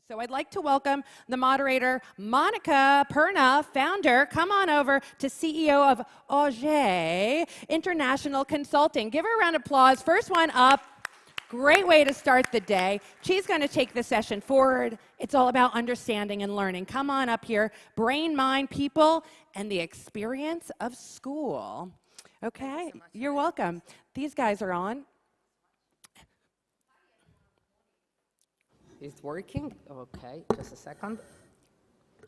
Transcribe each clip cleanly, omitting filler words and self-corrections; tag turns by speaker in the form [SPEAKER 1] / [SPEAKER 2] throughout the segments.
[SPEAKER 1] So I'd like to welcome the moderator, Monica Perna, founder. Come on over to CEO of AUGE International Consulting. Give her a round of applause. First one up. Great way to start the day. She's going to take the session forward. It's all about understanding and learning. Come on up here. Brain, mind, people, and the experience of school. Okay, so you're welcome. These guys are on.
[SPEAKER 2] Is it working? Okay, just a second.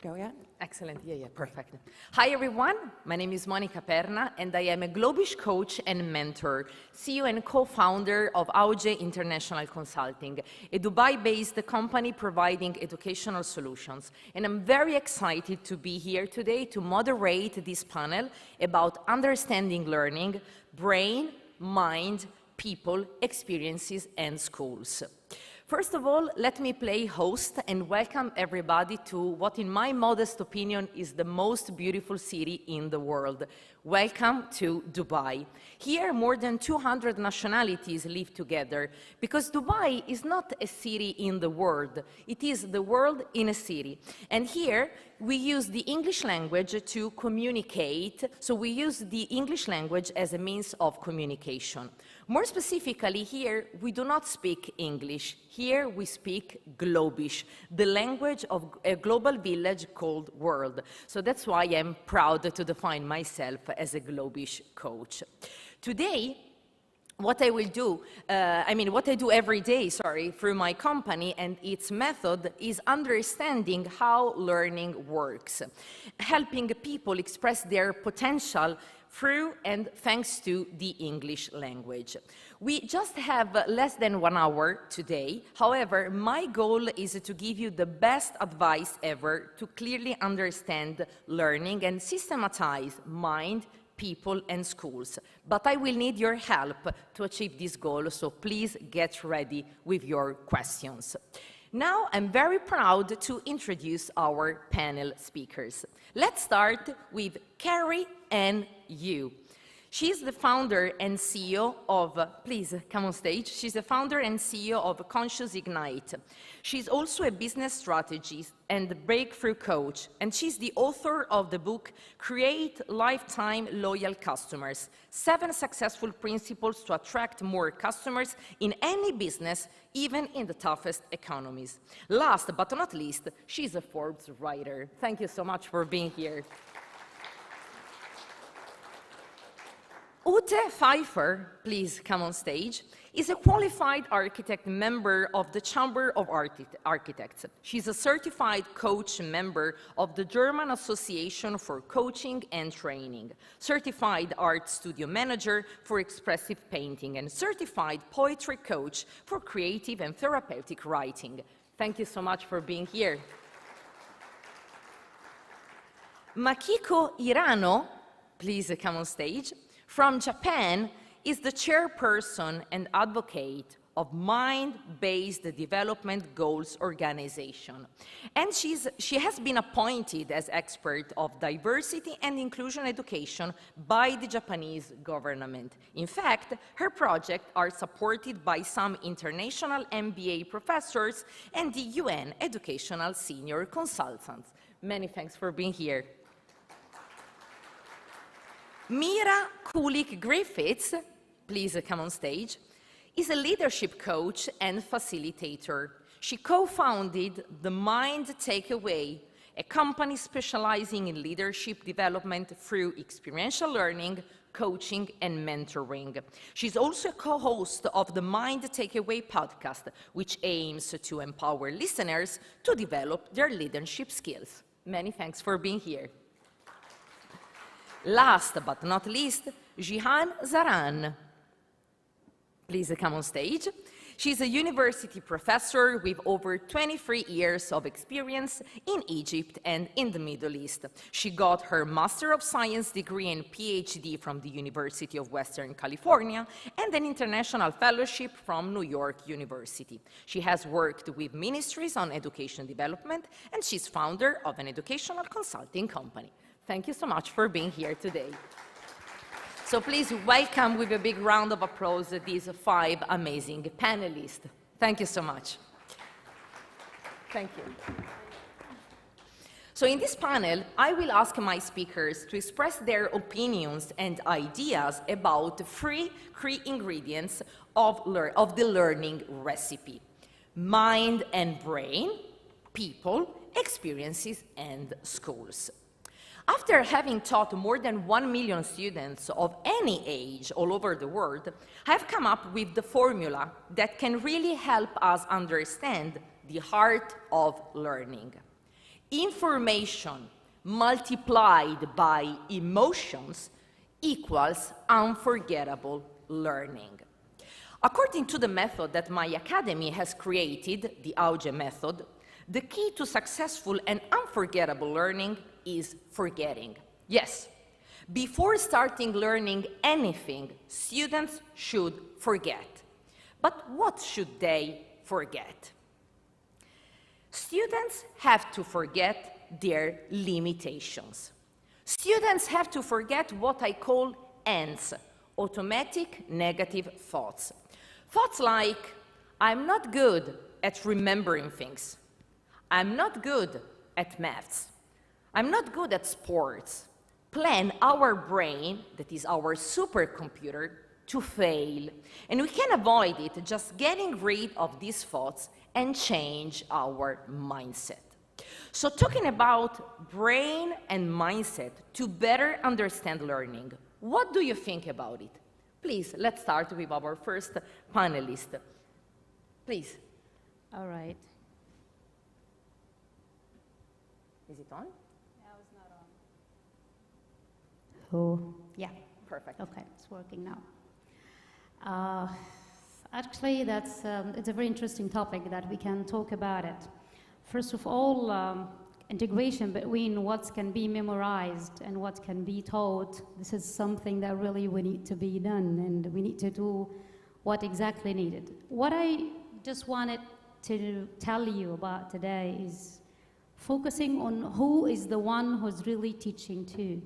[SPEAKER 1] Go ahead.
[SPEAKER 2] Excellent, yeah, perfect. Hi everyone, my name is Monica Perna and I am a Globish coach and mentor, CEO and co-founder of AUGE International Consulting, a Dubai-based company providing educational solutions. And I'm very excited to be here today to moderate this panel about understanding learning, brain, mind, people, experiences, and schools. First of all, let me play host and welcome everybody to what, in my modest opinion, is the most beautiful city in the world. Welcome to Dubai. Here, more than 200 nationalities live together because Dubai is not a city in the world. It is the world in a city. And here, we use the English language to communicate. So we use the English language as a means of communication. More specifically, here, we do not speak English. Here, we speak Globish, the language of a global village called world. So that's why I'm proud to define myself as a Globish coach. Today, what I will do, what I do every day, through my company and its method is understanding how learning works, helping people express their potential through and thanks to the English language. We just have less than 1 hour today. However, my goal is to give you the best advice ever to clearly understand learning and systematize mind, people, and schools. But I will need your help to achieve this goal, so please get ready with your questions. Now, I'm very proud to introduce our panel speakers. Let's start with Carrie and you. She's the founder and CEO of, please come on stage. She's the founder and CEO of Conscious Ignite. She's also a business strategist and breakthrough coach, and she's the author of the book, Create Lifetime Loyal Customers, 7 Successful Principles to Attract More Customers in Any Business, even in the toughest economies. Last but not least, she's a Forbes writer. Thank you so much for being here. Pfeifer, please come on stage, is a qualified architect member of the Chamber of Architects. She's a certified coach member of the German Association for Coaching and Training, certified art studio manager for expressive painting, and certified poetry coach for creative and therapeutic writing. Thank you so much for being here. Makiko Hirano, please come on stage, from Japan, is the chairperson and advocate of Mind-Based Development Goals Organization. And she has been appointed as expert of diversity and inclusion education by the Japanese government. In fact, her projects are supported by some international MBA professors and the UN educational senior consultants. Many thanks for being here. Mira Culic Griffiths, please come on stage, is a leadership coach and facilitator. She co-founded The Mind Takeaway, a company specializing in leadership development through experiential learning, coaching, and mentoring. She's also a co-host of the Mind Takeaway podcast, which aims to empower listeners to develop their leadership skills. Many thanks for being here. Last but not least, Jihan Zahran. Please come on stage. She's a university professor with over 23 years of experience in Egypt and in the Middle East. She got her Master of Science degree and PhD from the University of Western California and an international fellowship from New York University. She has worked with ministries on education development, and she's founder of an educational consulting company. Thank you so much for being here today. So please welcome with a big round of applause these 5 amazing panelists. Thank you so much. Thank you. So in this panel, I will ask my speakers to express their opinions and ideas about the three key ingredients of the learning recipe: mind and brain, people, experiences, and schools. After having taught more than 1 million students of any age all over the world, I have come up with the formula that can really help us understand the heart of learning. Information multiplied by emotions equals unforgettable learning. According to the method that my academy has created, the AUGE method, the key to successful and unforgettable learning is forgetting. Yes, before starting learning anything, students should forget. But what should they forget? Students have to forget their limitations. Students have to forget what I call ANTs, automatic negative thoughts. Thoughts like, I'm not good at remembering things. I'm not good at maths. I'm not good at sports. Plan our brain, that is our supercomputer, to fail. And we can avoid it just getting rid of these thoughts and change our mindset. So talking about brain and mindset to better understand learning, what do you think about it? Please, let's start with our first panelist. Please.
[SPEAKER 3] All right.
[SPEAKER 2] Is it on?
[SPEAKER 3] No, it's not on. Oh, yeah.
[SPEAKER 2] Perfect.
[SPEAKER 3] Okay, it's working now. Actually, it's a very interesting topic that we can talk about it. First of all, integration between what can be memorized and what can be taught. This is something that really we need to be done, and we need to do what exactly needed. What I just wanted to tell you about today is focusing on who is the one who's really teaching to.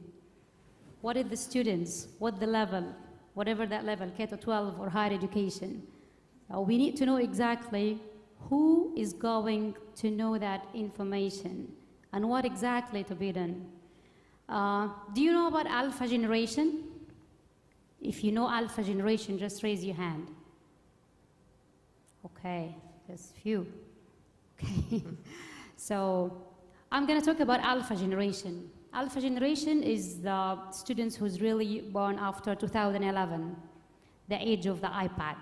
[SPEAKER 3] What are the students? What the level? Whatever that level, K-12 or higher education. We need to know exactly who is going to know that information and what exactly to be done. Do you know about alpha generation? If you know alpha generation, just raise your hand. Okay, there's few. Okay, so I'm going to talk about alpha generation. Alpha generation is the students who's really born after 2011, the age of the iPad.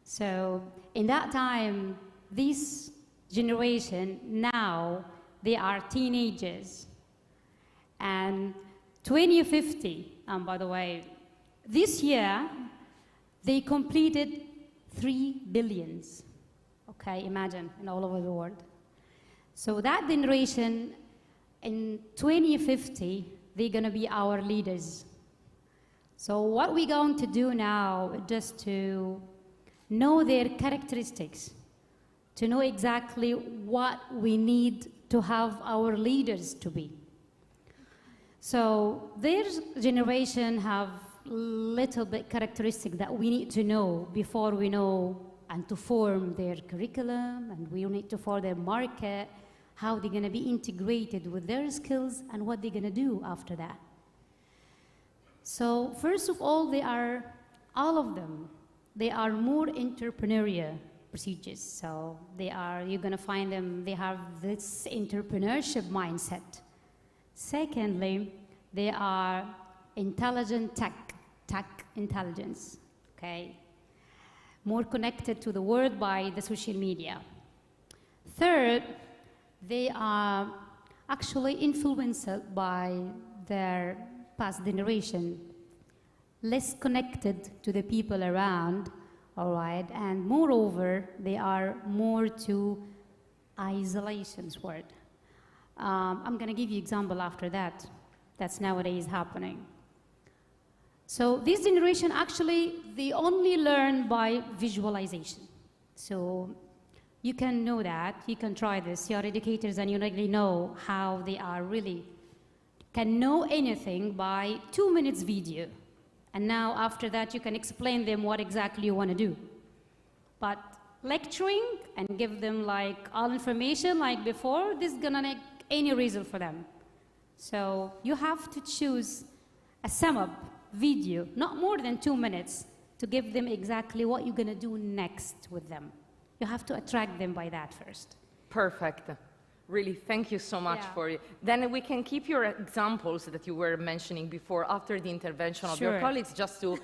[SPEAKER 3] So in that time, this generation now, they are teenagers. And 2050, and by the way, this year, they completed 3 billion. Okay, imagine, in all over the world. So that generation, in 2050, they're going to be our leaders. So what we're going to do now is just to know their characteristics, to know exactly what we need to have our leaders to be. So their generation have little bit characteristic that we need to know before we know and to form their curriculum, and we need to form their market, how they're going to be integrated with their skills and what they're going to do after that. So first of all, all of them, they are more entrepreneurial procedures. So you're going to find them, they have this entrepreneurship mindset. Secondly, they are intelligent tech intelligence, okay? More connected to the world by the social media. Third, they are actually influenced by their past generation, less connected to the people around, all right? And moreover, they are more to isolation's word. I'm gonna give you example after that. That's nowadays happening. So this generation, actually, they only learn by visualization. So you can know that, you can try this. You're educators and you really know how they are really, can know anything by 2 minutes video. And now after that, you can explain them what exactly you want to do. But lecturing and give them like all information like before, this is gonna make any result for them. So you have to choose a sum-up video, not more than 2 minutes, to give them exactly what you're gonna do next with them. You have to attract them by that first.
[SPEAKER 2] Perfect. Really, thank you so much for it. Then we can keep your examples that you were mentioning before after the intervention of your colleagues, just to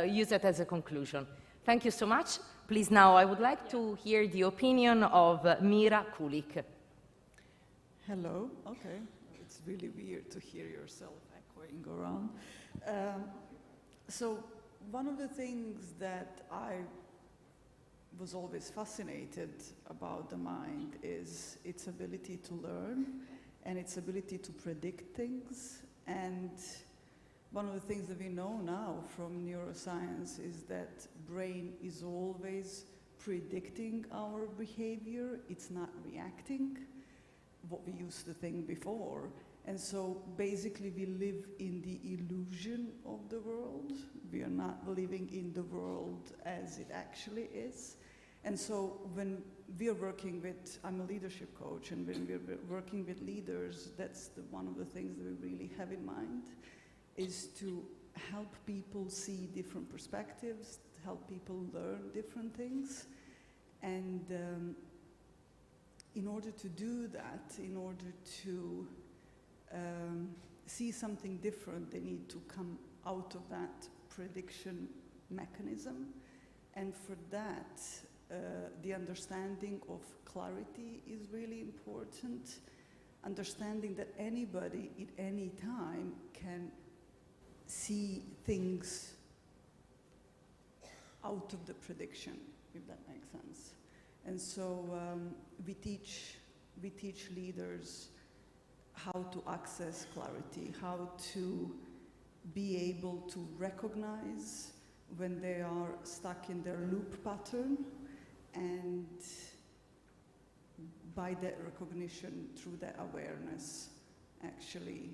[SPEAKER 2] use it as a conclusion. Thank you so much. Please, now I would like to hear the opinion of Mira Culic.
[SPEAKER 4] Hello. Okay. It's really weird to hear yourself echoing around. So one of the things that I was always fascinated about the mind is its ability to learn and its ability to predict things. And one of the things that we know now from neuroscience is that brain is always predicting our behavior. It's not reacting, what we used to think before. And so basically we live in the illusion of the world. We are not living in the world as it actually is. And so when we are working with, I'm a leadership coach, and when we're working with leaders, that's one of the things that we really have in mind, is to help people see different perspectives, help people learn different things. And in order to do that, in order to see something different, they need to come out of that prediction mechanism. And for that, the understanding of clarity is really important. Understanding that anybody at any time can see things out of the prediction, if that makes sense. And so we teach leaders how to access clarity, how to be able to recognize when they are stuck in their loop pattern, and by that recognition, through that awareness, actually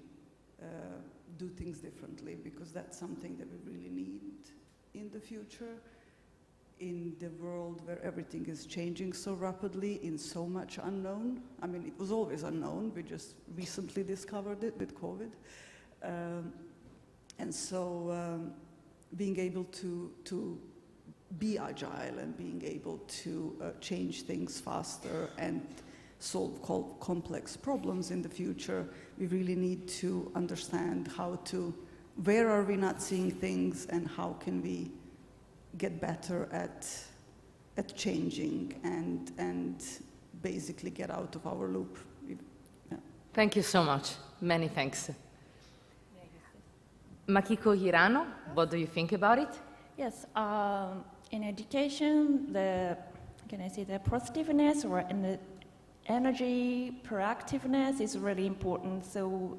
[SPEAKER 4] do things differently, because that's something that we really need in the future, in the world where everything is changing so rapidly, in so much unknown. I mean, it was always unknown, we just recently discovered it with COVID. And so being able to be agile and being able to change things faster and solve complex problems in the future, we really need to understand where are we not seeing things, and how can we get better at changing and basically get out of our loop. Yeah.
[SPEAKER 2] Thank you so much. Many thanks. Makiko, Hirano, what do you think about it?
[SPEAKER 5] Yes, in education, the positiveness or the energy, proactiveness is really important. So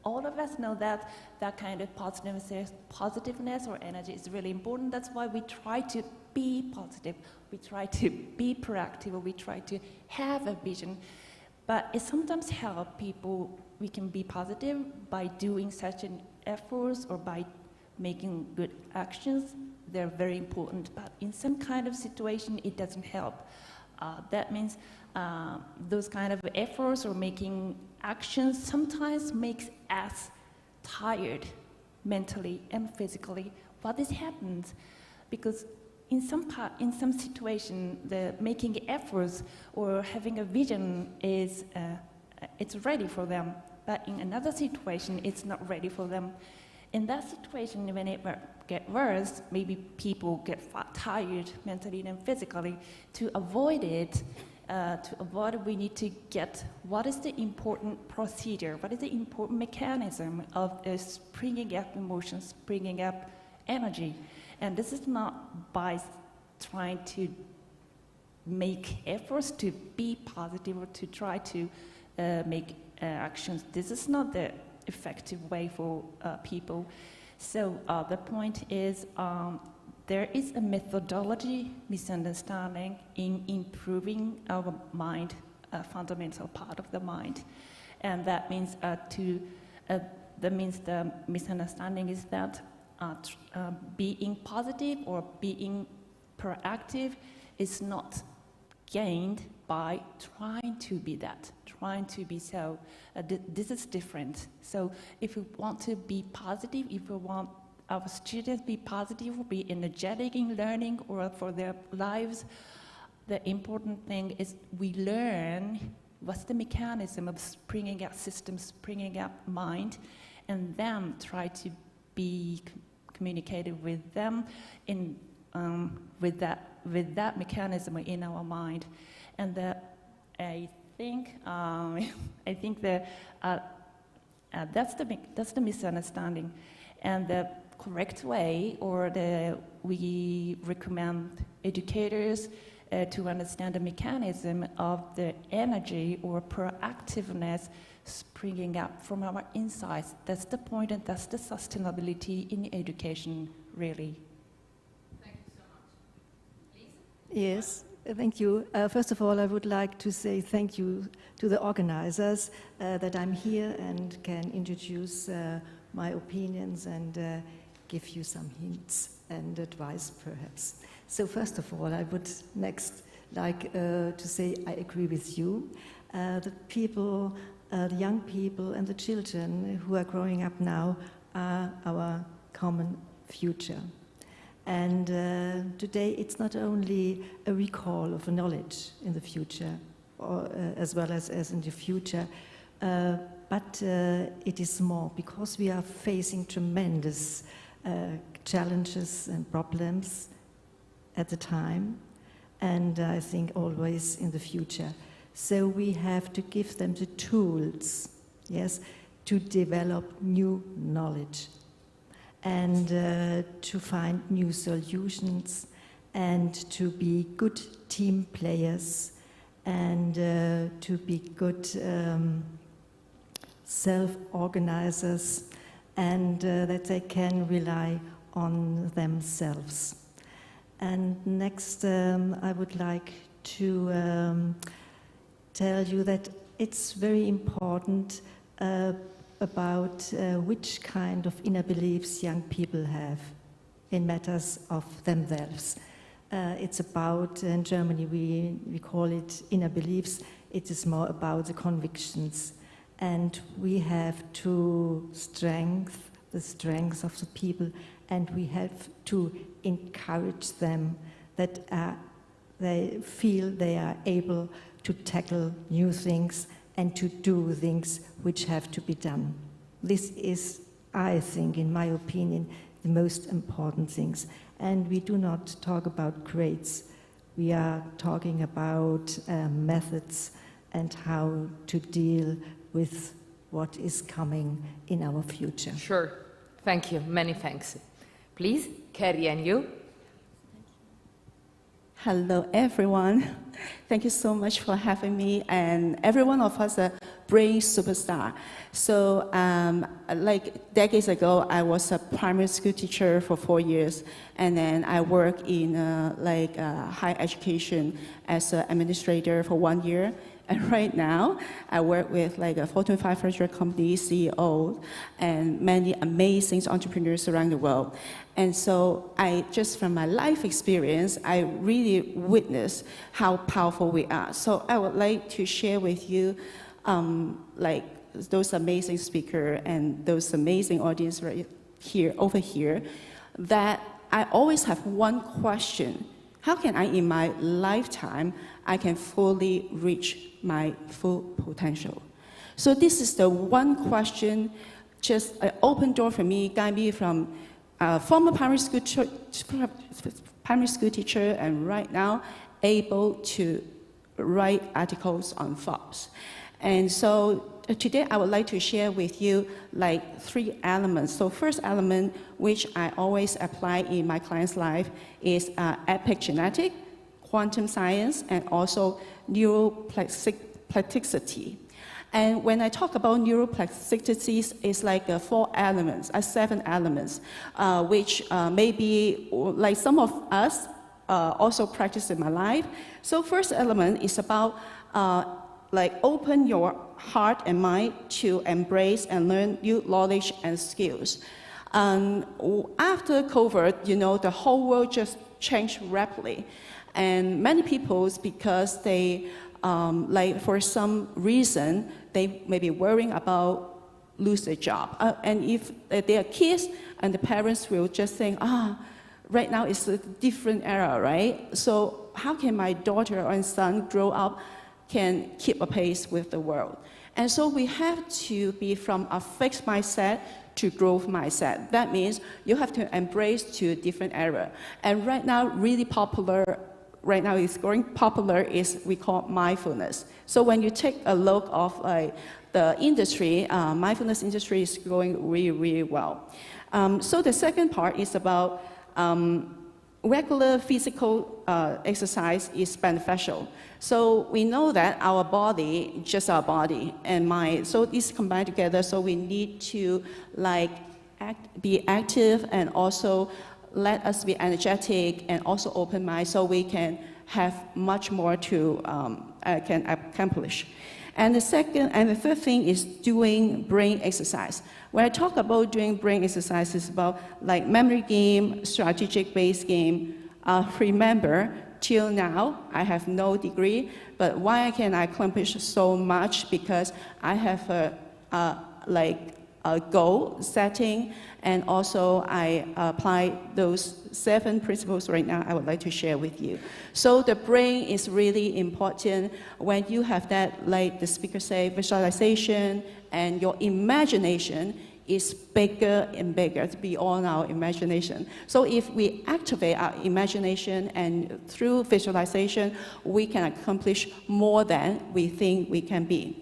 [SPEAKER 5] all of us know that that kind of positiveness or energy is really important. That's why we try to be positive, we try to be proactive, or we try to have a vision. But it sometimes helps people, we can be positive by doing such an efforts or by making good actions. They're very important, but in some kind of situation, it doesn't help. That means those kind of efforts or making actions sometimes makes us tired mentally and physically. Why this happens? Because in some situation, the making efforts or having a vision is it's ready for them, but in another situation, it's not ready for them. In that situation, when it gets worse, maybe people get tired mentally and physically. To avoid it, we need to get what is the important procedure, what is the important mechanism of springing up emotions, springing up energy. And this is not by trying to make efforts to be positive or to try to make actions. This is not the effective way for people. So the point is there is a methodology misunderstanding in improving our mind, a fundamental part of the mind. And that means the misunderstanding is that being positive or being proactive is not gained by trying to be that, trying to be so. This is different. So if we want to be positive, if we want our students to be positive, be energetic in learning or for their lives, the important thing is we learn what's the mechanism of springing up systems, springing up mind, and then try to be communicated with them in, with that mechanism in our mind. And I think that that's the misunderstanding. And the correct way, or we recommend educators to understand the mechanism of the energy or proactiveness springing up from our insights. That's the point, and that's the sustainability in education, really.
[SPEAKER 2] Thank you so much. Please?
[SPEAKER 6] Yes, thank you. First of all, I would like to say thank you to the organizers that I'm here and can introduce my opinions and give you some hints and advice, perhaps. So first of all, I would next like to say I agree with you. The people, the young people and the children who are growing up now are our common future. And today it's not only a recall of knowledge in the future, or, as well as in the future, but it is more because we are facing tremendous challenges and problems at the time, and I think always in the future. So we have to give them the tools, yes, to develop new knowledge and to find new solutions and to be good team players and to be good self-organizers and that they can rely on themselves. And next, I would like to tell you that it's very important about which kind of inner beliefs young people have in matters of themselves. It's about, in Germany we call it inner beliefs, it is more about the convictions. And we have to strengthen the strengths of the people, and we have to encourage them that they feel they are able to tackle new things and to do things which have to be done. This is, I think, in my opinion, the most important things. And we do not talk about grades. We are talking about methods and how to deal with what is coming in our future.
[SPEAKER 2] Sure. Thank you. Many thanks. Please, Carrie, and you?
[SPEAKER 7] Hello, everyone. Thank you so much for having me. And every one of us a brain superstar. So, like decades ago, I was a primary school teacher for 4 years, and then I worked in higher education as an administrator for 1 year. And right now, I work with like a Fortune 500 company CEO and many amazing entrepreneurs around the world. And so just from my life experience, I really witnessed how powerful we are. So I would like to share with you like those amazing speakers and those amazing audience right here, over here, that I always have one question. How can I, in my lifetime, I can fully reach my full potential? So this is the one question, just an open door for me, guide me from former primary school teacher and right now able to write articles on Forbes. And so today I would like to share with you like 3 elements. So first element, which I always apply in my client's life, is epigenetic, quantum science, and also neuroplasticity. And when I talk about neuroplasticity, it's like 4 elements, 7 elements, which maybe like some of us also practice in my life. So first element is about like open your heart and mind to embrace and learn new knowledge and skills. After COVID, you know, the whole world just changed rapidly. And many people, because they, like for some reason, they may be worrying about lose their job. And if they are kids, and the parents will just think, right now it's a different era, right? So how can my daughter or son grow up, can keep a pace with the world? And so we have to be from a fixed mindset to growth mindset. That means you have to embrace to different era. And right now, really popular, right now it's growing popular is we call mindfulness. So when you take a look of like the industry, mindfulness industry is growing really, really well. So the second part is about regular physical exercise is beneficial. So we know that our body, just our body and mind, so these combine together, so we need to like be active and also let us be energetic and also open mind so we can have much more to can accomplish. And the second and the third thing is doing brain exercise. When I talk about doing brain exercise, it's about like memory game, strategic based game. Remember, till now, I have no degree, but why can I accomplish so much? Because I have a goal setting, and also I apply those 7 principles right now I would like to share with you. So the brain is really important. When you have that, like the speaker say, visualization, and your imagination is bigger and bigger beyond our imagination. So if we activate our imagination and through visualization, we can accomplish more than we think we can be.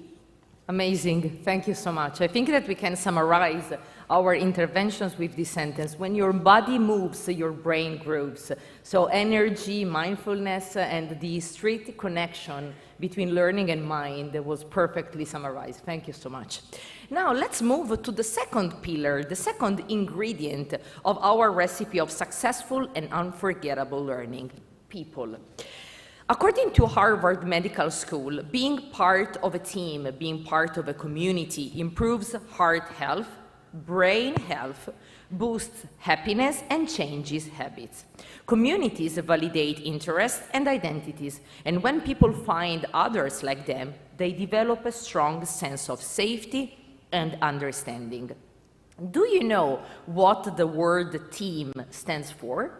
[SPEAKER 2] Amazing, thank you so much. I think that we can summarize our interventions with this sentence. When your body moves, your brain grows. So energy, mindfulness, and the strict connection between learning and mind was perfectly summarized. Thank you so much. Now let's move to the second pillar, the second ingredient of our recipe of successful and unforgettable learning: people. According to Harvard Medical School, being part of a team, being part of a community improves heart health, brain health, boosts happiness, and changes habits. Communities validate interests and identities, and when people find others like them, they develop a strong sense of safety and understanding. Do you know what the word team stands for?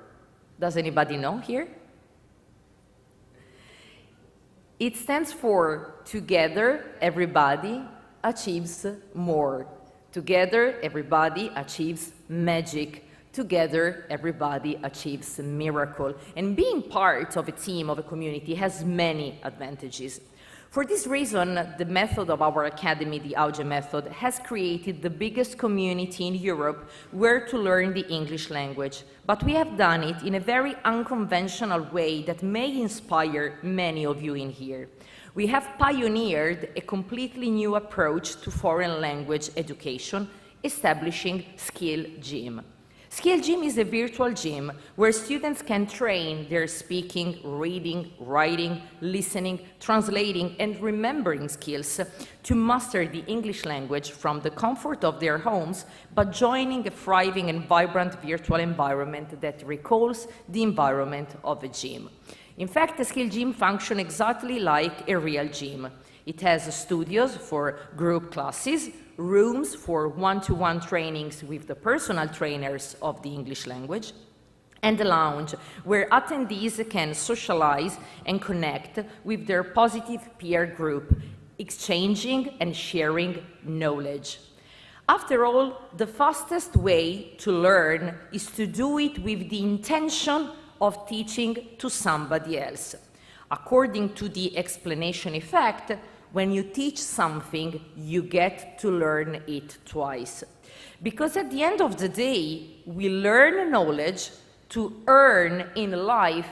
[SPEAKER 2] Does anybody know here? It stands for together everybody achieves more. Together everybody achieves magic. Together everybody achieves a miracle. And being part of a team, of a community, has many advantages. For this reason, the method of our academy, the AUGE method, has created the biggest community in Europe where to learn the English language. But we have done it in a very unconventional way that may inspire many of you in here. We have pioneered a completely new approach to foreign language education, establishing Skill Gym. Skill Gym is a virtual gym where students can train their speaking, reading, writing, listening, translating, and remembering skills to master the English language from the comfort of their homes, but joining a thriving and vibrant virtual environment that recalls the environment of a gym. In fact, the Skill Gym functions exactly like a real gym. It has studios for group classes, rooms for one-to-one trainings with the personal trainers of the English language, and a lounge where attendees can socialize and connect with their positive peer group, exchanging and sharing knowledge. After all, the fastest way to learn is to do it with the intention of teaching to somebody else. According to the explanation effect, when you teach something, you get to learn it twice. Because at the end of the day, we learn knowledge to earn in life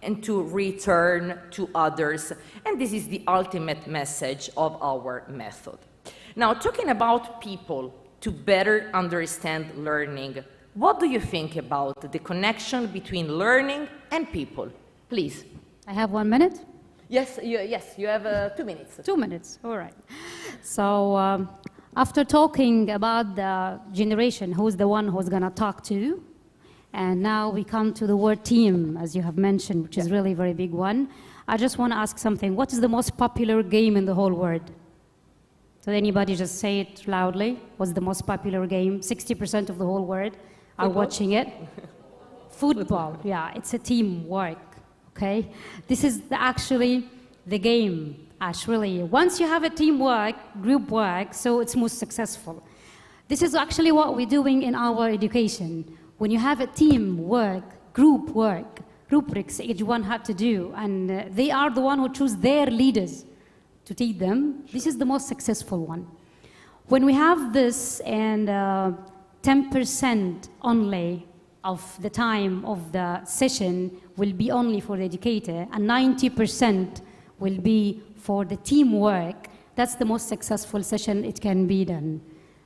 [SPEAKER 2] and to return to others. And this is the ultimate message of our method. Now, talking about people to better understand learning, what do you think about the connection between learning and people? Please.
[SPEAKER 3] I have 1 minute.
[SPEAKER 2] Yes, you have 2 minutes.
[SPEAKER 3] 2 minutes, all right. So after talking about the generation, who's the one who's gonna talk to, And now we come to the word team, as you have mentioned, which is really a very big one. I just want to ask something. What is the most popular game in the whole world? So anybody just say it loudly. What's the most popular game? 60% of the whole world are watching it. Football, yeah, it's a teamwork, okay? This is actually the game, actually. Once you have a teamwork, group work, so it's most successful. This is actually what we're doing in our education. When you have a teamwork, group work, rubrics each one have to do, and they are the one who choose their leaders to teach them. This is the most successful one. When we have this and 10% only of the time of the session will be only for the educator, and 90% will be for the teamwork, that's the most successful session it can be done.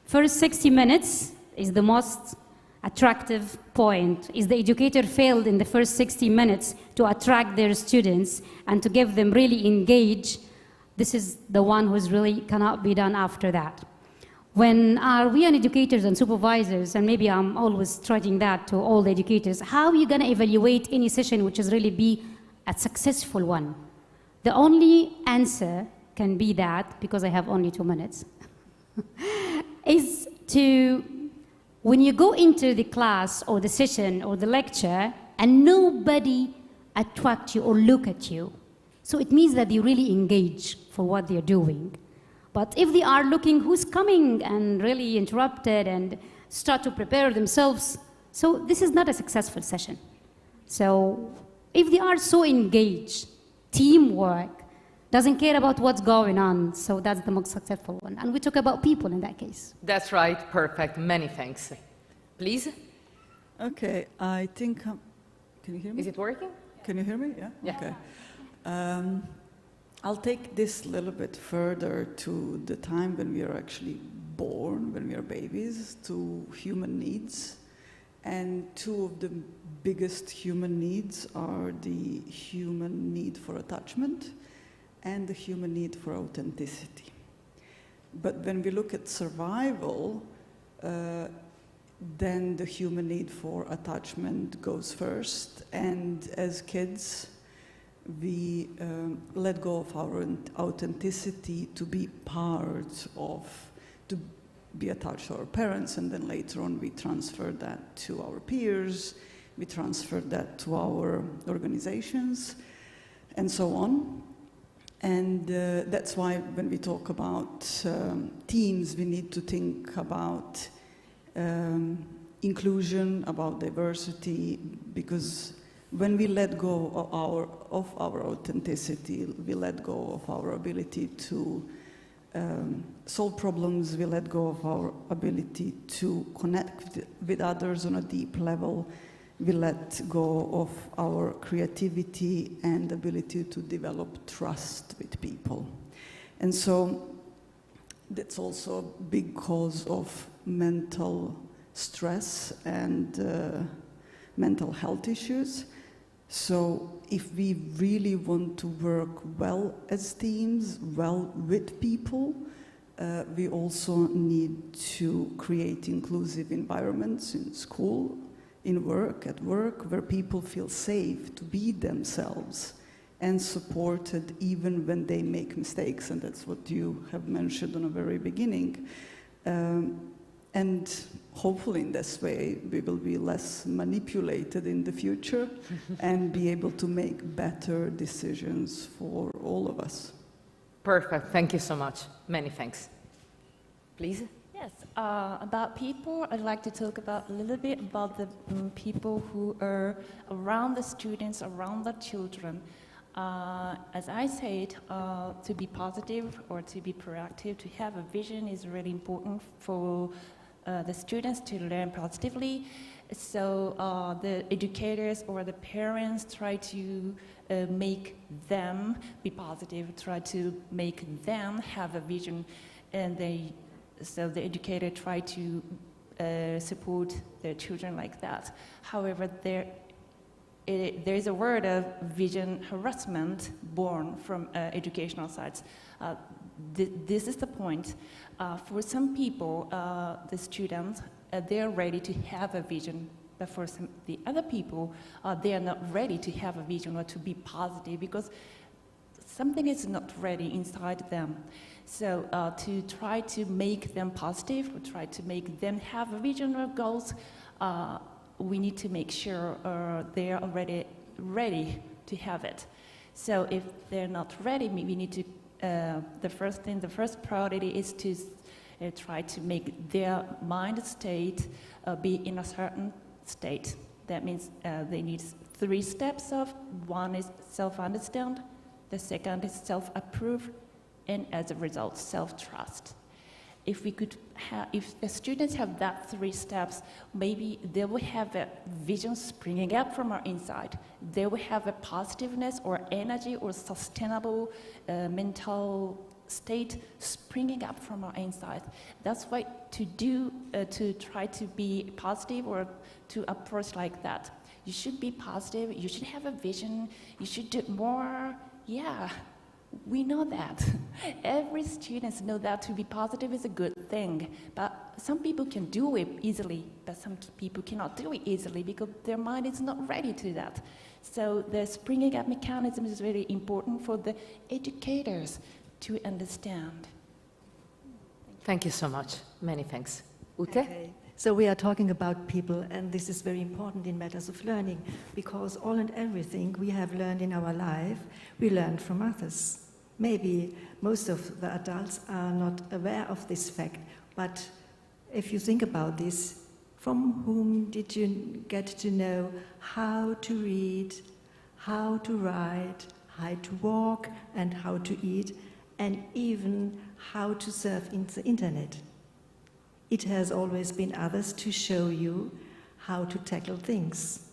[SPEAKER 3] First 60 minutes is the most attractive point. Is the educator failed in the first 60 minutes to attract their students and to give them really engage, this is the one who's really cannot be done after that. When we are educators and supervisors, and maybe I'm always stressing that to all the educators, how are you going to evaluate any session which is really be a successful one? The only answer can be that, because I have only 2 minutes, is to, when you go into the class or the session or the lecture and nobody attract you or look at you, so it means that they really engage for what they're doing. But if they are looking who's coming and really interrupted and start to prepare themselves, so this is not a successful session. So if they are so engaged, teamwork, doesn't care about what's going on, so that's the most successful one. And we talk about people in that case.
[SPEAKER 2] That's right, perfect, many thanks. Please?
[SPEAKER 4] Okay, I think, can you hear me?
[SPEAKER 2] Is it working?
[SPEAKER 4] Can you hear me? Yeah?
[SPEAKER 2] Yeah.
[SPEAKER 4] Okay. I'll take this a little bit further to the time when we are actually born, when we are babies, to human needs. And two of the biggest human needs are the human need for attachment and the human need for authenticity. But when we look at survival, then the human need for attachment goes first. And as kids, we let go of our authenticity to be part of, to be attached to our parents, and then later on we transfer that to our peers, we transfer that to our organizations, and so on. And that's why when we talk about teams, we need to think about inclusion, about diversity, because when we let go of our authenticity, we let go of our ability to solve problems, we let go of our ability to connect with others on a deep level, we let go of our creativity and ability to develop trust with people. And so that's also a big cause of mental stress and mental health issues. So if we really want to work well as teams, well with people, we also need to create inclusive environments in school, in work, at work, where people feel safe to be themselves and supported even when they make mistakes. And that's what you have mentioned on the very beginning. And hopefully in this way we will be less manipulated in the future and be able to make better decisions for all of us.
[SPEAKER 2] Perfect, thank you so much. Many thanks. Please?
[SPEAKER 5] Yes, about people, I'd like to talk about a little bit about the people who are around the students, around the children. As I said, to be positive or to be proactive, to have a vision is really important for the students to learn positively. So the educators or the parents try to make them be positive, try to make them have a vision, and so the educator try to support their children like that. However, there is a word of vision harassment born from educational sides. This is the point. For some people, the students, they're ready to have a vision But for the other people, they are not ready to have a vision or to be positive because something is not ready inside them. So to try to make them positive, or try to make them have a vision or goals, we need to make sure they are already ready to have it. So if they're not ready, we need to, the first priority is to try to make their mind state be in a certain state. That means they need 3 steps of, one is self-understand, the second is self-approve, and as a result, self-trust. If we could if the students have that 3 steps, maybe they will have a vision springing up from our inside. They will have a positiveness or energy or sustainable mental state springing up from our inside. That's why to try to be positive or to approach like that. You should be positive, you should have a vision, you should do more. Yeah, we know that. Every student knows that to be positive is a good thing, but some people can do it easily, but some people cannot do it easily because their mind is not ready to that. So the springing up mechanism is very important for the educators to understand.
[SPEAKER 2] Thank you so much. Many thanks. Ute?
[SPEAKER 6] Okay. So we are talking about people, and this is very important in matters of learning, because all and everything we have learned in our life, we learned from others. Maybe most of the adults are not aware of this fact, but if you think about this, from whom did you get to know how to read, how to write, how to walk, and how to eat, and even how to surf in the internet? It has always been others to show you how to tackle things.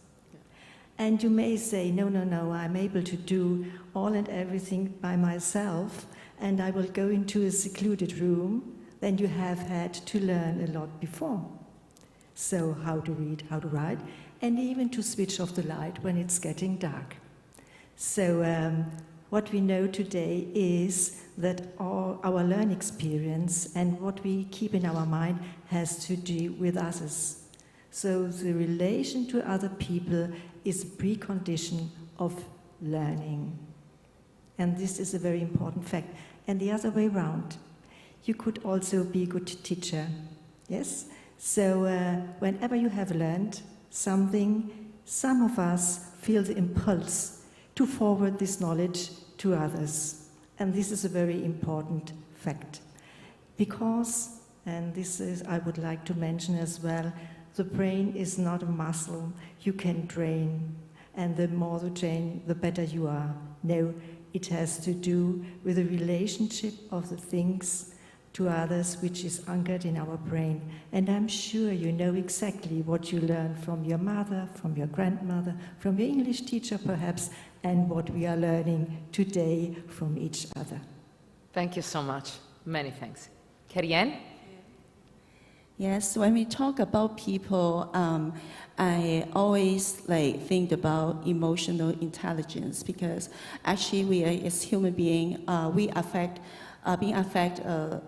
[SPEAKER 6] And you may say, no, I'm able to do all and everything by myself, and I will go into a secluded room. Then you have had to learn a lot before. So how to read, how to write, and even to switch off the light when it's getting dark. So what we know today is that all our learning experience and what we keep in our mind has to do with others. So the relation to other people is a precondition of learning. And this is a very important fact. And the other way around, you could also be a good teacher, yes? So whenever you have learned something, some of us feel the impulse to forward this knowledge to others. And this is a very important fact. Because, and this is, I would like to mention as well, the brain is not a muscle you can train. And the more you train, the better you are. No, it has to do with the relationship of the things to others, which is anchored in our brain. And I'm sure you know exactly what you learned from your mother, from your grandmother, from your English teacher perhaps, and what we are learning today from each other.
[SPEAKER 2] Thank you so much. Many thanks. Carrie?
[SPEAKER 7] Yes, when we talk about people, I always think about emotional intelligence, because actually we are, as human beings, we being affected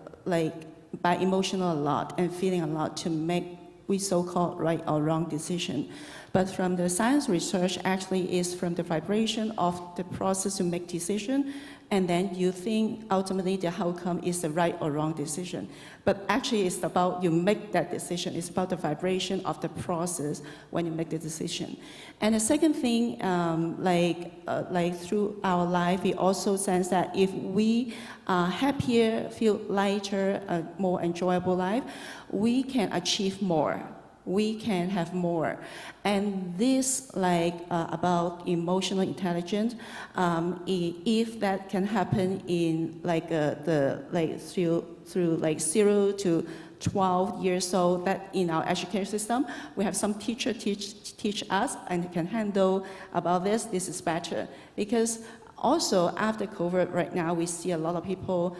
[SPEAKER 7] by emotional a lot and feeling a lot to make we so-called right or wrong decision. But from the science research, actually is from the vibration of the process to make decision, and then you think ultimately the outcome is the right or wrong decision. But actually it's about you make that decision. It's about the vibration of the process when you make the decision. And the second thing, through our life, we also sense that if we are happier, feel lighter, a more enjoyable life, we can achieve more. We can have more. And this, about emotional intelligence, if that can happen in through 0 to 12 years old, that in our education system, we have some teacher teach us and can handle about this. This is better, because also after COVID right now, we see a lot of people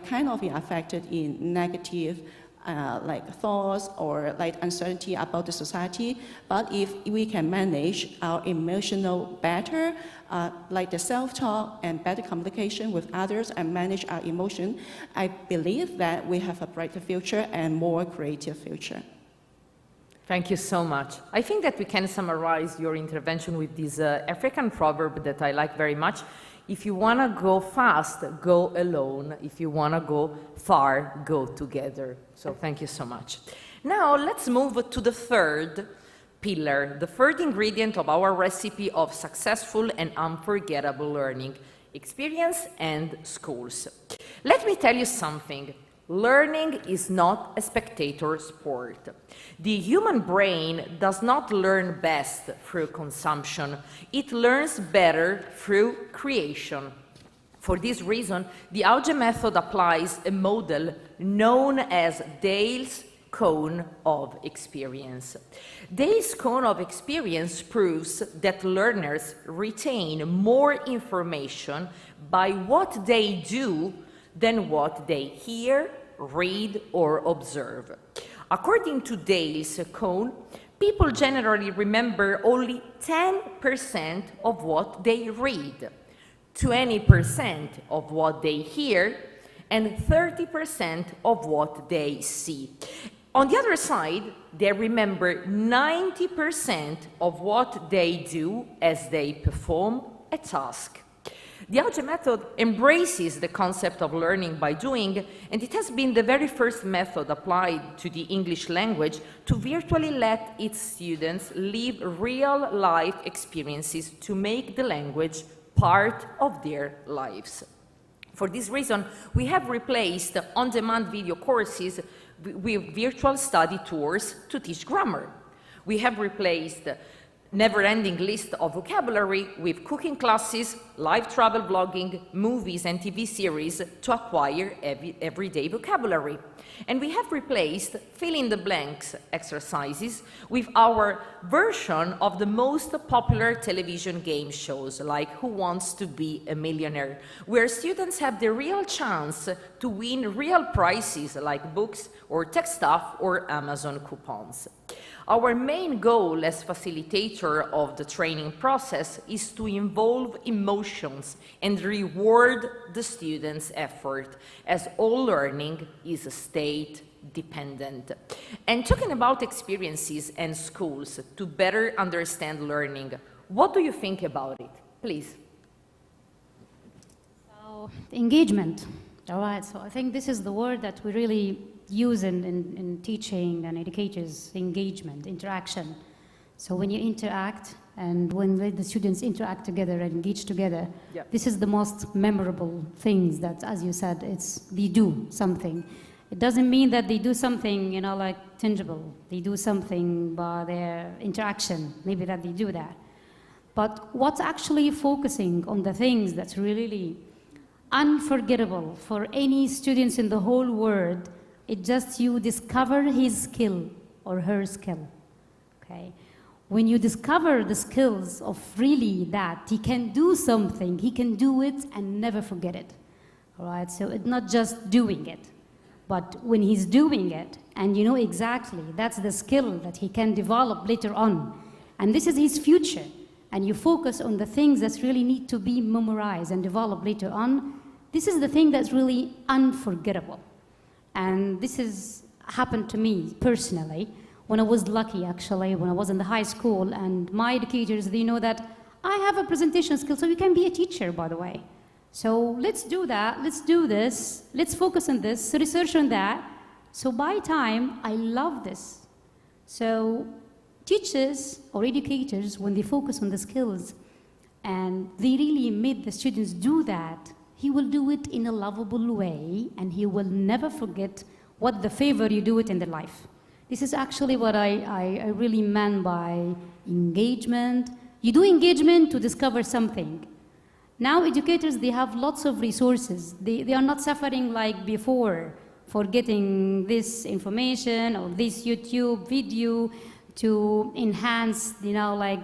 [SPEAKER 7] kind of be affected in negative thoughts or uncertainty about the society. But if we can manage our emotional better, the self-talk and better communication with others and manage our emotion, I believe that we have a brighter future and more creative future.
[SPEAKER 2] Thank you so much. I think that we can summarize your intervention with this African proverb that I like very much. If you want to go fast, go alone. If you want to go far, go together. So thank you so much. Now let's move to the third pillar, the third ingredient of our recipe of successful and unforgettable learning: experience and schools. Let me tell you something. Learning is not a spectator sport. The human brain does not learn best through consumption. It learns better through creation. For this reason, the AUGE method applies a model known as Dale's cone of experience. Dale's cone of experience proves that learners retain more information by what they do than what they hear, read, or observe. According to Dale's cone, people generally remember only 10% of what they read, 20% of what they hear, and 30% of what they see. On the other side, they remember 90% of what they do as they perform a task. The AUGE method embraces the concept of learning by doing, and it has been the very first method applied to the English language to virtually let its students live real-life experiences to make the language part of their lives. For this reason, we have replaced on-demand video courses with virtual study tours to teach grammar. We have replaced never-ending list of vocabulary with cooking classes, live travel blogging, movies and TV series to acquire everyday vocabulary. And we have replaced fill-in-the-blanks exercises with our version of the most popular television game shows, like Who Wants to Be a Millionaire, where students have the real chance to win real prizes like books or tech stuff or Amazon coupons. Our main goal as facilitator of the training process is to involve emotions and reward the students' effort, as all learning is state-dependent. And talking about experiences and schools to better understand learning, what do you think about it? Please.
[SPEAKER 3] So, engagement. All right, so I think this is the word that we really use in teaching and educators: engagement, interaction. So when you interact and when the students interact together and engage together, this is the most memorable things that, as you said, they do something. It doesn't mean that they do something, you know, like tangible. They do something by their interaction, maybe that they do that. But what's actually focusing on the things that's really unforgettable for any students in the whole world, it's just you discover his skill or her skill, okay? When you discover the skills of really that, he can do something, he can do it and never forget it, all right? So it's not just doing it, but when he's doing it and you know exactly that's the skill that he can develop later on, and this is his future, and you focus on the things that really need to be memorized and developed later on, this is the thing that's really unforgettable. And this has happened to me personally when I was lucky, actually, when I was in the high school, and my educators, they know that I have a presentation skill, so you can be a teacher, by the way. So let's do that, let's do this, let's focus on this, research on that. So by time, I love this. So teachers or educators, when they focus on the skills and they really made the students do that, he will do it in a lovable way, and he will never forget what the favor you do it in the life. This is actually what I really meant by engagement. You do engagement to discover something. Now educators, they have lots of resources. They are not suffering like before for getting this information or this YouTube video to enhance, you know, like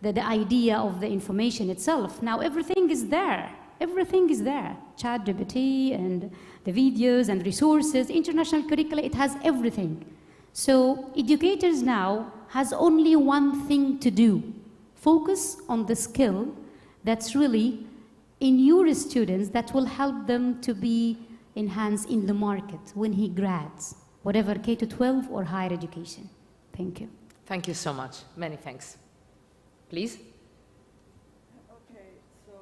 [SPEAKER 3] the idea of the information itself. Now everything is there. Everything is there. ChatGPT and the videos and resources, international curricula, it has everything. So educators now has only one thing to do. Focus on the skill that's really in your students that will help them to be enhanced in the market when he grads, whatever K-12 or higher education. Thank you.
[SPEAKER 2] Thank you so much. Many thanks. Please.
[SPEAKER 4] Okay, so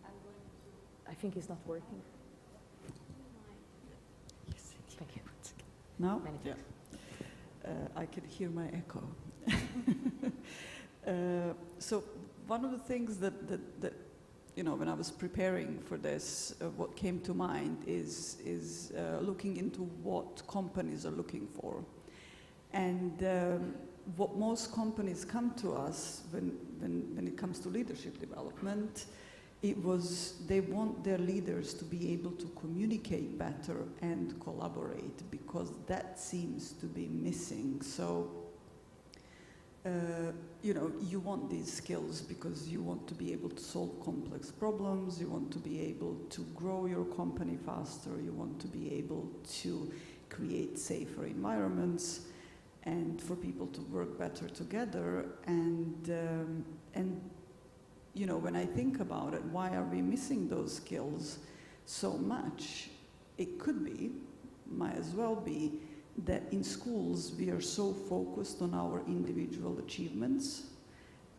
[SPEAKER 4] I'm going to...
[SPEAKER 2] I think it's not working. Thank you.
[SPEAKER 4] Now?
[SPEAKER 2] Many thanks.
[SPEAKER 4] I can hear my echo. So one of the things that you know, when I was preparing for this, what came to mind is looking into what companies are looking for. And what most companies come to us when it comes to leadership development, they want their leaders to be able to communicate better and collaborate, because that seems to be missing. So, you know, you want these skills because you want to be able to solve complex problems, you want to be able to grow your company faster, you want to be able to create safer environments, and for people to work better together. And you know, when I think about it, why are we missing those skills so much? It could be, might as well be, that in schools we are so focused on our individual achievements,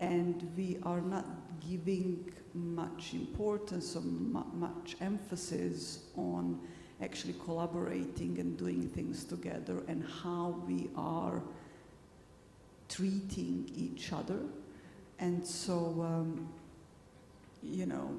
[SPEAKER 4] and we are not giving much importance or much emphasis on actually collaborating and doing things together, and how we are treating each other. And so, you know,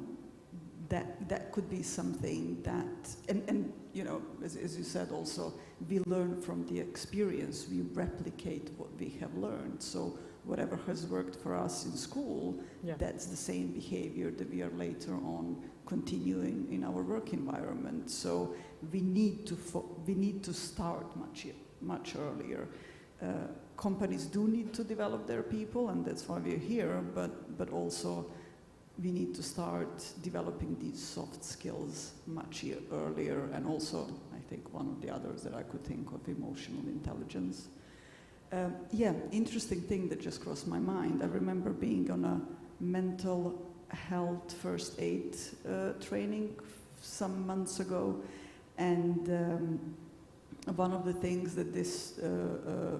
[SPEAKER 4] that could be something that, and you know, as you said also, we learn from the experience, we replicate what we have learned. So whatever has worked for us in school, that's the same behavior that we are later on continuing in our work environment. So we need to start much earlier. Companies do need to develop their people, and that's why we're here, but also we need to start developing these soft skills much earlier, and also, I think, one of the others that I could think of, emotional intelligence. Yeah, interesting thing that just crossed my mind. I remember being on a mental health first aid training some months ago, and one of the things that this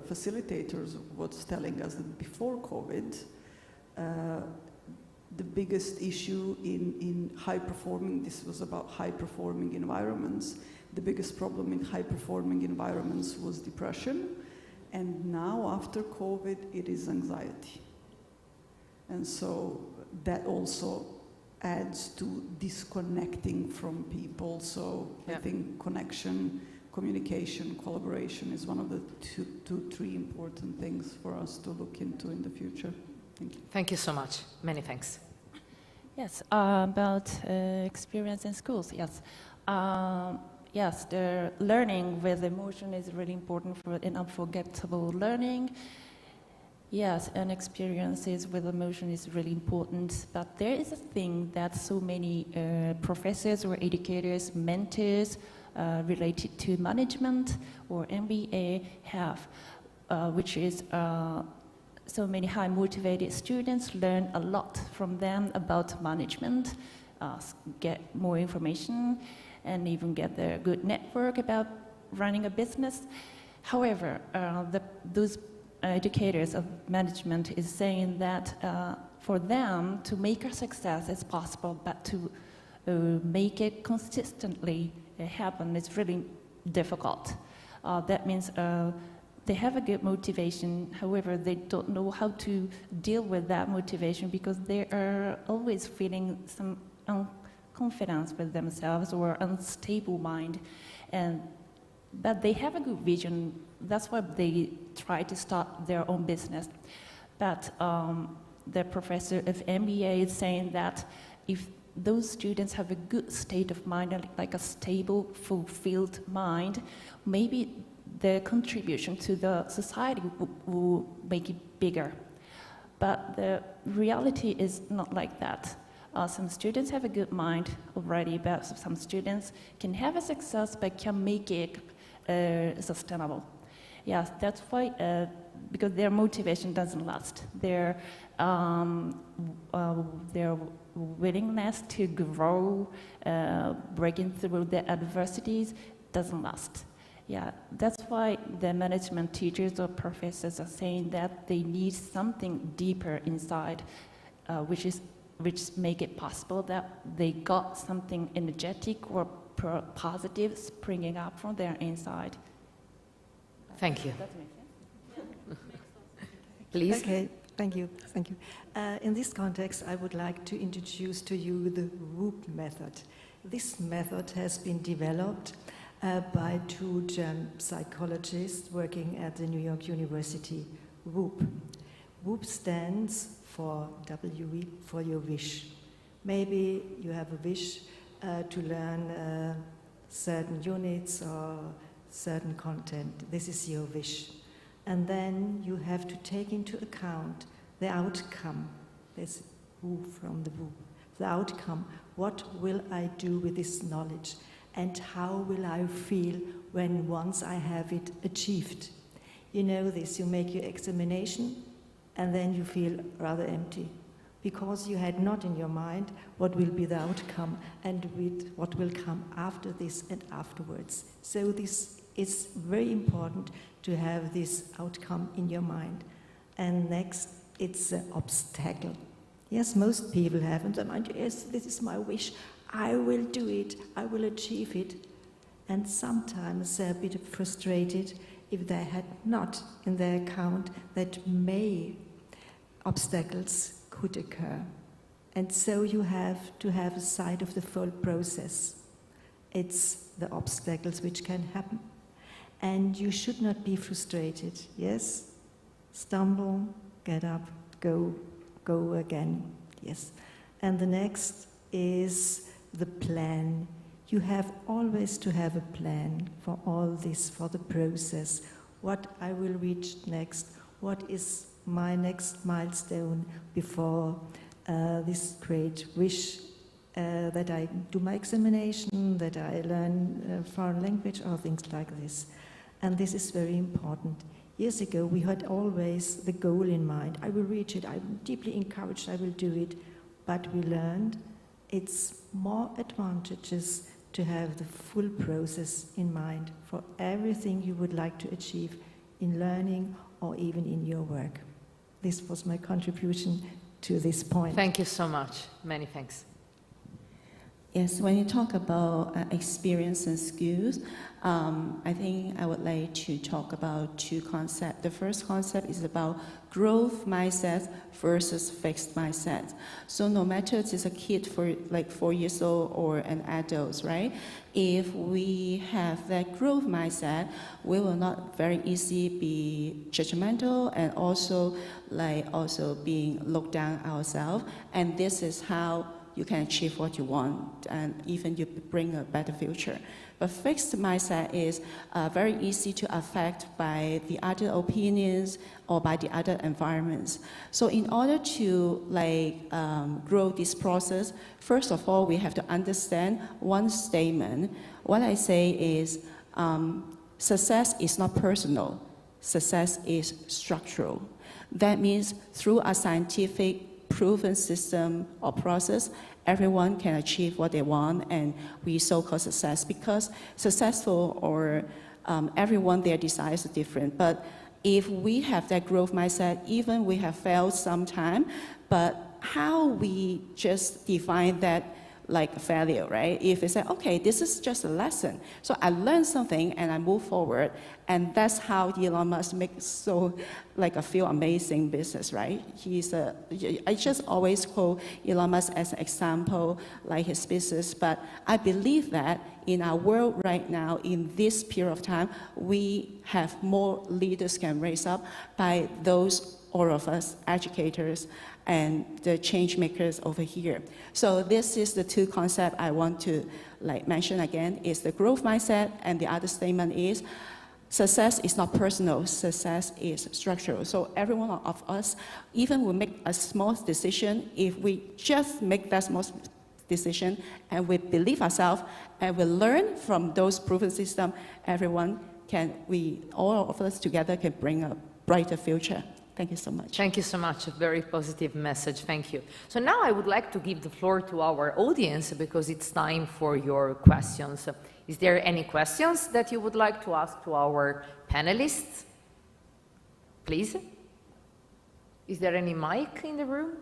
[SPEAKER 4] facilitator was telling us, that before COVID, the biggest issue in high-performing, this was about high-performing environments, the biggest problem in high-performing environments was depression, and now after COVID, it is anxiety. And so that also adds to disconnecting from people. So I think connection, communication, collaboration is one of the three important things for us to look into in the future. Thank you.
[SPEAKER 2] Thank you so much. Many thanks.
[SPEAKER 5] Yes, about experience in schools, yes. Yes, the learning with emotion is really important for an unforgettable learning. Yes, and experiences with emotion is really important, but there is a thing that so many professors or educators, mentors related to management or MBA have, which is so many high motivated students learn a lot from them about management, get more information, and even get a good network about running a business. However, those educators of management is saying that for them to make a success is possible, but to make it consistently happen is really difficult. That means they have a good motivation, however, they don't know how to deal with that motivation because they are always feeling some confidence with themselves or unstable mind, but they have a good vision. That's why they try to start their own business. But the professor of MBA is saying that if those students have a good state of mind, like a stable, fulfilled mind, maybe their contribution to the society will make it bigger. But the reality is not like that. Some students have a good mind already, but some students can have a success but can make it sustainable. Yes, that's why, because their motivation doesn't last. Their willingness to grow, breaking through the adversities doesn't last. Yeah, that's why the management teachers or professors are saying that they need something deeper inside, which make it possible that they got something energetic or positive springing up from their inside.
[SPEAKER 2] Thank you.
[SPEAKER 5] Does that make sense?
[SPEAKER 2] Please.
[SPEAKER 6] Okay, thank you, thank you. In this context, I would like to introduce to you the WOOP method. This method has been developed by two German psychologists working at the New York University. WOOP. WOOP stands for W for your wish. Maybe you have a wish to learn certain units or certain content. This is your wish. And then you have to take into account the outcome. There's WOOP from the WOOP. The outcome. What will I do with this knowledge? And how will I feel when once I have it achieved? You know this, you make your examination and then you feel rather empty because you had not in your mind what will be the outcome and with what will come after this and afterwards. So this is very important to have this outcome in your mind. And next, it's an obstacle. Yes, most people have in their mind, yes, this is my wish, I will do it, I will achieve it. And sometimes they're a bit frustrated if they had not in their account that obstacles could occur. And so you have to have a side of the full process. It's the obstacles which can happen. And you should not be frustrated, yes? Stumble, get up, go again, yes. And the next is the plan. You have always to have a plan for all this, for the process. What I will reach next, what is my next milestone before this great wish that I do my examination, that I learn foreign language or things like this. And this is very important. Years ago, we had always the goal in mind. I will reach it, I'm deeply encouraged, I will do it. But we learned it's more advantageous to have the full process in mind for everything you would like to achieve in learning or even in your work. This was my contribution to this point.
[SPEAKER 2] Thank you so much. Many thanks.
[SPEAKER 7] Yes, when you talk about experience and skills, I think I would like to talk about two concepts. The first concept is about growth mindset versus fixed mindset. So no matter it's a kid for like 4 years old or an adult, right? If we have that growth mindset, we will not very easily be judgmental and also being looked down ourselves. And this is how you can achieve what you want and even you bring a better future. But fixed mindset is very easy to affect by the other opinions or by the other environments. So in order to grow this process, first of all, we have to understand one statement. What I say is success is not personal, success is structural. That means through a scientific proven system or process, everyone can achieve what they want and we so-called success because successful or everyone their desires are different. But if we have that growth mindset, even we have failed sometime, but how we just define that like failure, right? If we say, okay, this is just a lesson. So I learned something and I move forward. And that's how Elon Musk makes so like a feel amazing business, right? I just always quote Elon Musk as an example, like his business. But I believe that in our world right now, in this period of time, we have more leaders can raise up by those, all of us, educators, and the change makers over here. So this is the two concepts I want to mention again, is the growth mindset, and the other statement is success is not personal, success is structural. So every one of us, even we make a small decision, if we just make that small decision and we believe ourselves and we learn from those proven systems, all of us together can bring a brighter future. Thank you so much.
[SPEAKER 2] Thank you so much. A very positive message. Thank you. So now I would like to give the floor to our audience because it's time for your questions. Is there any questions that you would like to ask to our panelists? Please. Is there any mic in the room?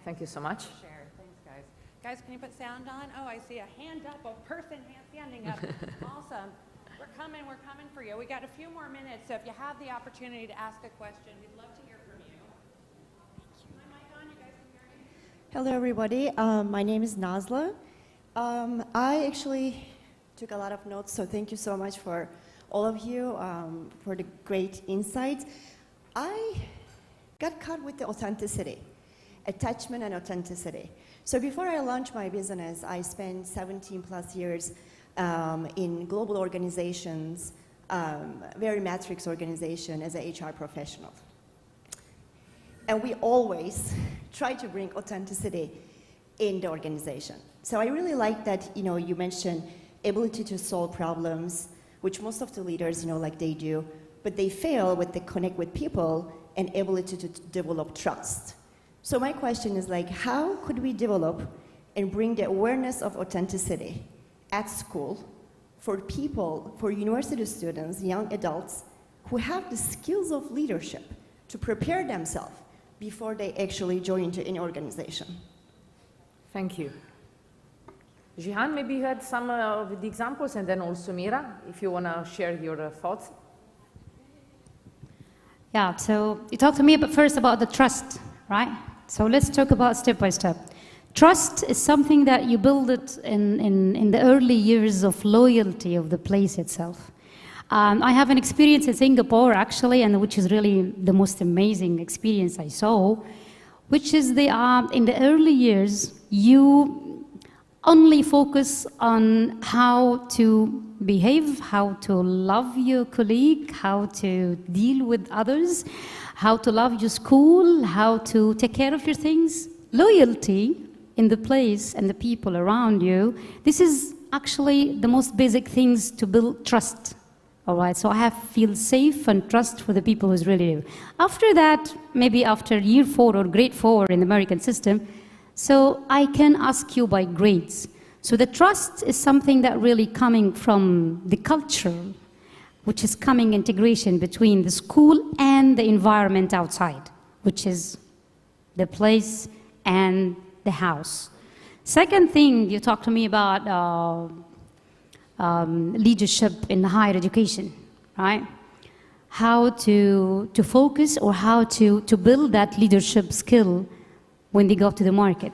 [SPEAKER 2] Thank you so much.
[SPEAKER 1] Thanks, guys. Guys, can you put sound on? Oh, I see a hand up, a person standing up. Awesome. We're coming for you. We got a few more minutes, so if you have the opportunity to ask a question, we'd love to hear from you. My mic on, you guys can hear me?
[SPEAKER 8] Hello, everybody. My name is Nazla. I actually took a lot of notes, so thank you so much for all of you for the great insights. I got caught with the authenticity, attachment and authenticity. So before I launched my business, I spent 17 plus years in global organizations, very matrix organization as an HR professional. And we always try to bring authenticity in the organization. So I really like that, you mentioned ability to solve problems, which most of the leaders, like they do, but they fail with the connect with people and ability to develop trust. So my question is how could we develop and bring the awareness of authenticity at school for people, for university students, young adults who have the skills of leadership to prepare themselves before they actually join into any organization?
[SPEAKER 2] Thank you. Jihan, maybe you had some of the examples, and then also Mira, if you want to share your thoughts.
[SPEAKER 3] Yeah, so you talked to me first about the trust, right? So let's talk about step by step. Trust is something that you build it in the early years of loyalty of the place itself. I have an experience in Singapore, actually, and which is really the most amazing experience I saw, which is in the early years, you only focus on how to behave, how to love your colleague, how to deal with others, how to love your school, how to take care of your things. Loyalty in the place and the people around you, this is actually the most basic things to build trust. All right, so I feel safe and trust for the people who's really live. After that, maybe after year 4 or grade 4 in the American system, so I can ask you by grades. So the trust is something that really coming from the culture, which is coming integration between the school and the environment outside, which is the place and the house. Second thing, you talked to me about leadership in higher education, right? How to focus or how to build that leadership skill when they go to the market.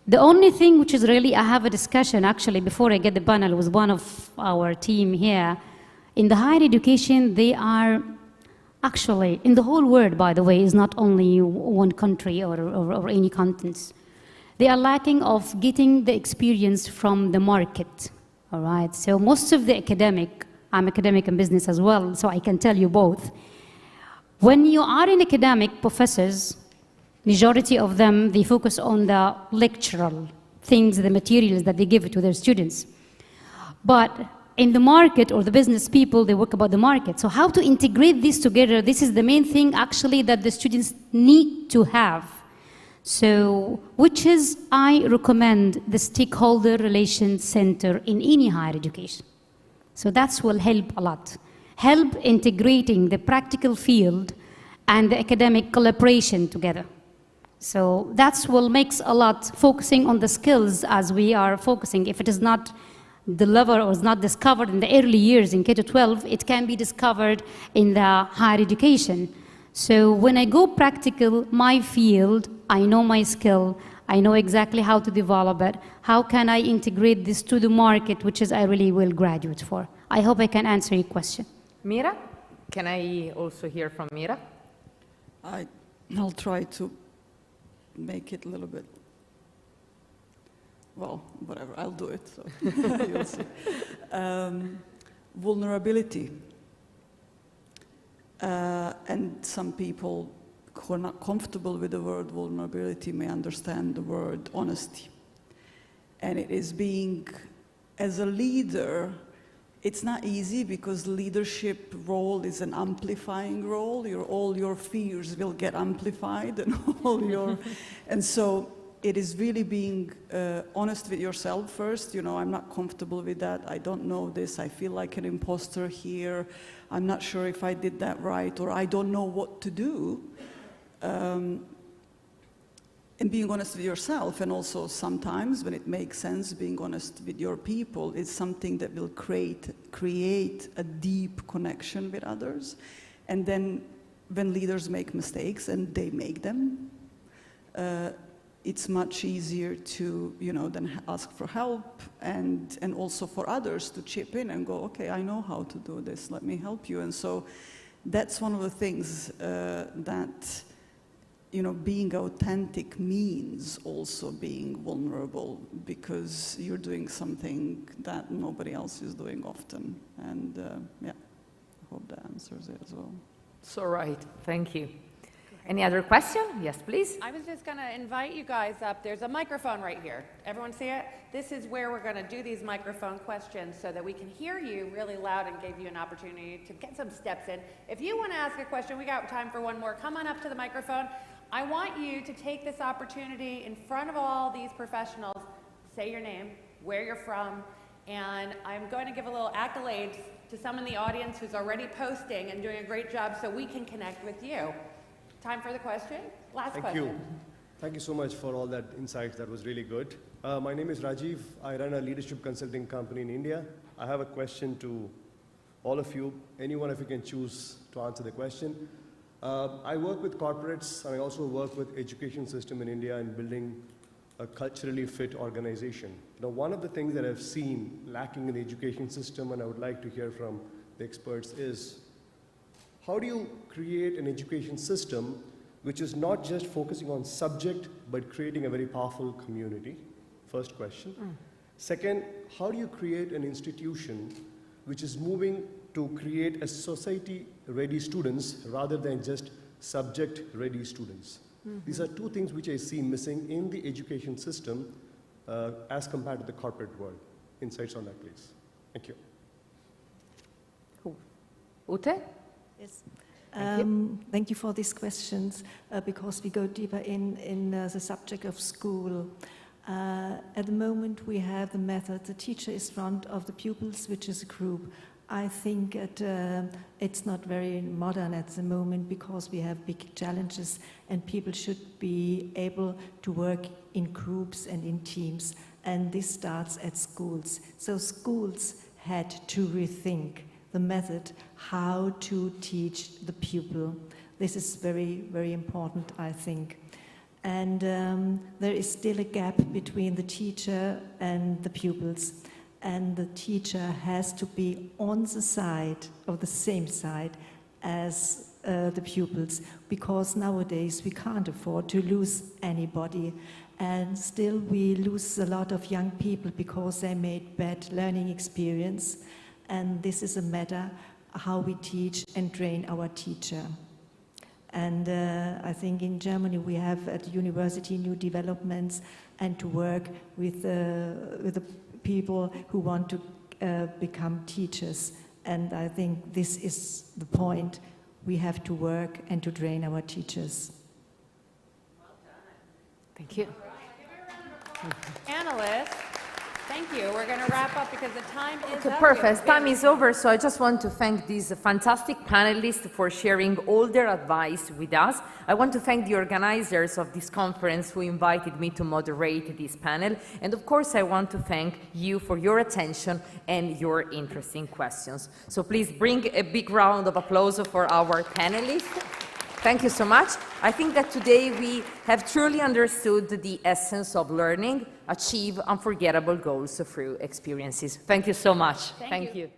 [SPEAKER 3] The only thing which is really, I have a discussion actually before I get the panel with one of our team here. In the higher education, they are actually, in the whole world, by the way, is not only one country or any continents. They are lacking of getting the experience from the market, all right? So most of the I'm academic and business as well, so I can tell you both. When you are in academic professors, majority of them, they focus on the lectural things, the materials that they give to their students. But in the market or the business people, they work about the market. So how to integrate this together, this is the main thing actually that the students need to have. So, which is, I recommend the Stakeholder Relations Center in any higher education. So that will help a lot. Help integrating the practical field and the academic collaboration together. So that's what makes a lot, focusing on the skills as we are focusing. If it is not delivered or is not discovered in the early years in K-12, it can be discovered in the higher education. So when I go practical, my field, I know my skill, I know exactly how to develop it. How can I integrate this to the market, which is I really will graduate for? I hope I can answer your question.
[SPEAKER 2] Mira, can I also hear from Mira?
[SPEAKER 4] I'll try to make it a little bit, well, whatever, I'll do it, so you'll see. Vulnerability. And some people who are not comfortable with the word vulnerability may understand the word honesty. And it is being, as a leader, it's not easy because leadership role is an amplifying role. All your fears will get amplified and and so it is really being honest with yourself first. You know, I'm not comfortable with that. I don't know this. I feel like an imposter here. I'm not sure if I did that right, or I don't know what to do. And being honest with yourself, and also sometimes when it makes sense, being honest with your people is something that will create a deep connection with others. And then when leaders make mistakes, and they make them, it's much easier to, you know, then ask for help, and also for others to chip in and go, okay, I know how to do this, let me help you. And so that's one of the things that, you know, being authentic means also being vulnerable, because you're doing something that nobody else is doing often. And yeah, I hope that answers it as well.
[SPEAKER 2] So right, thank you. Any other question? Yes, please.
[SPEAKER 1] I was just going to invite you guys up. There's a microphone right here. Everyone see it? This is where we're going to do these microphone questions so that we can hear you really loud and give you an opportunity to get some steps in. If you want to ask a question, we got time for one more. Come on up to the microphone. I want you to take this opportunity in front of all these professionals, say your name, where you're from, and I'm going to give a little accolades to some in the audience who's already posting and doing a great job so we can connect with you. Time for the question? Last question.
[SPEAKER 9] Thank you. Thank you so much for all that insights. That was really good. My name is Rajiv. I run a leadership consulting company in India. I have a question to all of you. Any one of you can choose to answer the question. I work with corporates, and I also work with education system in India in building a culturally fit organization. Now, one of the things that I've seen lacking in the education system, and I would like to hear from the experts, is how do you create an education system which is not just focusing on subject, but creating a very powerful community? First question. Second, how do you create an institution which is moving to create a society-ready students rather than just subject-ready students? These are two things which I see missing in the education system as compared to the corporate world. Insights on that, please. Thank you.
[SPEAKER 2] Cool. Ute?
[SPEAKER 6] Yes. Thank you for these questions, because we go deeper in the subject of school. At the moment, we have the method, the teacher is in front of the pupils, which is a group. I think it's not very modern at the moment, because we have big challenges and people should be able to work in groups and in teams. And this starts at schools. So schools had to rethink the method how to teach the pupil. This is very, very important, I think. And there is still a gap between the teacher and the pupils. And the teacher has to be on the side, or the same side, as the pupils, because nowadays we can't afford to lose anybody. And still we lose a lot of young people because they made bad learning experience. And this is a matter how we teach and train our teacher. And I think in Germany we have at the university new developments, and to work with the people who want to become teachers. And I think this is the point. We have to work and to train our teachers.
[SPEAKER 2] Well done. Thank you.
[SPEAKER 1] Analysts, thank you. We're going to wrap up because the time is up.
[SPEAKER 2] Perfect. Time is over, so I just want to thank these fantastic panelists for sharing all their advice with us. I want to thank the organizers of this conference who invited me to moderate this panel. And of course, I want to thank you for your attention and your interesting questions. So please bring a big round of applause for our panelists. Thank you so much. I think that today we have truly understood the essence of learning, achieve unforgettable goals through experiences. Thank you so much.
[SPEAKER 1] Thank you.